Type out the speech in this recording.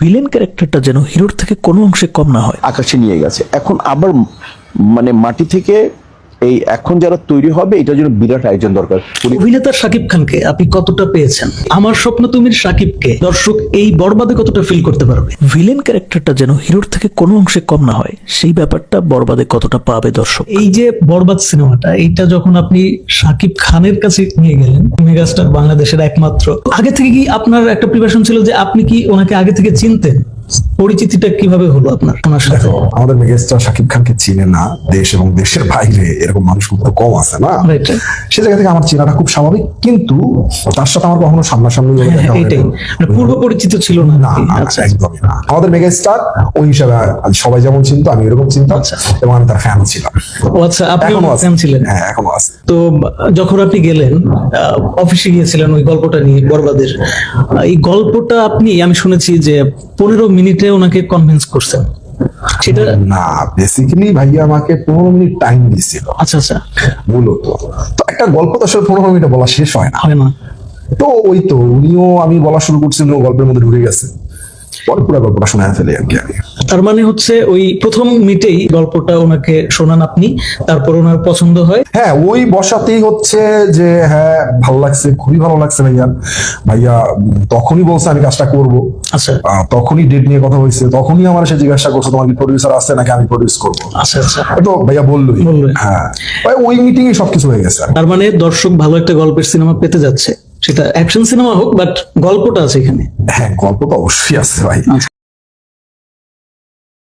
Villain ক্যারেক্টারটা যেন হিরোর থেকে কোনো অংশে কম না হয়। আকাশে নিয়ে গেছে, এখন আবার মানে মাটি থেকে এই এখন যারা তৈরি হবে এটার জন্য বিরাট আয়োজন দরকার। অভিনেতা শাকিব খানকে আপনি কতটা পেয়েছেন? আমার স্বপ্ন তুমির শাকিবকে দর্শক এই বরবাদে কতটা ফিল করতে পারবে? ভিলেন ক্যারেক্টারটা যেন হিরোর থেকে কোনো অংশে কম না হয়, সেই ব্যাপারটা বরবাদে কতটা পাবে দর্শক? এই যে বরবাদ সিনেমাটা, এইটা যখন আপনি শাকিব খানের কাছে নিয়ে গেলেন, মেগাস্টার বাংলাদেশের একমাত্র, আগে থেকে কি আপনার একটা প্রিপারেশন ছিল যে আপনি কি ওনাকে আগে থেকে চিনতেন? পরিচিতিটা কিভাবে হলো আপনার ওনার সাথে? আমাদের মেগাস্টার শাকিব খানকে চিনে না দেশ এবং দেশের বাইরে এরকম মানুষ খুব কম আছে না, Right. সে জায়গা থেকে আমার চেনাটা খুব স্বাভাবিক, কিন্তু তার সাথে আমার কখনো সামনাসামনি ভাবে দেখা হয়নি। এটাই মানে পূর্ব পরিচিত ছিল না। না না, আচ্ছা, একদমই না। আমাদের মেগাস্টার ওই হিসাবে সবাই যেমন চিনতো আমি এরকম চিনতাম, এবং আমি তার ফ্যান ছিলাম। ও আচ্ছা, আপনি এখনো আছে। ফ্যান ছিলেন? হ্যাঁ, এখনো আছে। তো যখন আপনি গেলেন অফিসে গিয়েছিলেন ওই গল্পটা নিয়ে বরবাদের, এই গল্পটা আপনি, আমি শুনেছি যে 15 মিনিটে ওনাকে কনভিন্স করছেন, সেটা? না, বেসিক্যালি ভাইয়া আমাকে 15 মিনিট টাইম দিয়েছিল আচ্ছা আচ্ছা, মূলত। তো একটা গল্প তো আসলে 15 মিনিটে বলা শেষ হয় না। হয় না। তো ওই তো উনিও, আমি বলা শুরু করছিলাম, ও গল্পের মধ্যে ঢুকে গেছে, পরে পুরো গল্পটা শোনা ফেলে আর কি আমি। তার মানে হচ্ছে ওই প্রথম মিটেই গল্পটা ওনাকে শোনান আপনি, তারপর ওনার পছন্দ হয়। হ্যাঁ, ওই বসাতেই হচ্ছে যে হ্যাঁ ভালো লাগছে, খুবই ভালো লাগছে ভাইয়া। ভাইয়া তখনই বলছে আমি কাজটা করব। আচ্ছা তখনই ডেট নিয়ে কথা হয়েছে, তখনই আমার সে জিজ্ঞাসা করছে তোমার কি প্রডিউসার আছে নাকি আমি প্রডিউস করবো। আচ্ছা আচ্ছা, তো ভাইয়া বললোই। বললোই। হ্যাঁ, ওই মিটিং এ সবকিছু হয়ে গেছে। তার মানে দর্শক ভালো একটা গল্পের সিনেমা পেতে যাচ্ছে, সেটা অ্যাকশন সিনেমা হোক, বাট গল্পটা আছে এখানে। হ্যাঁ, গল্প তো অবশ্যই আছে ভাই।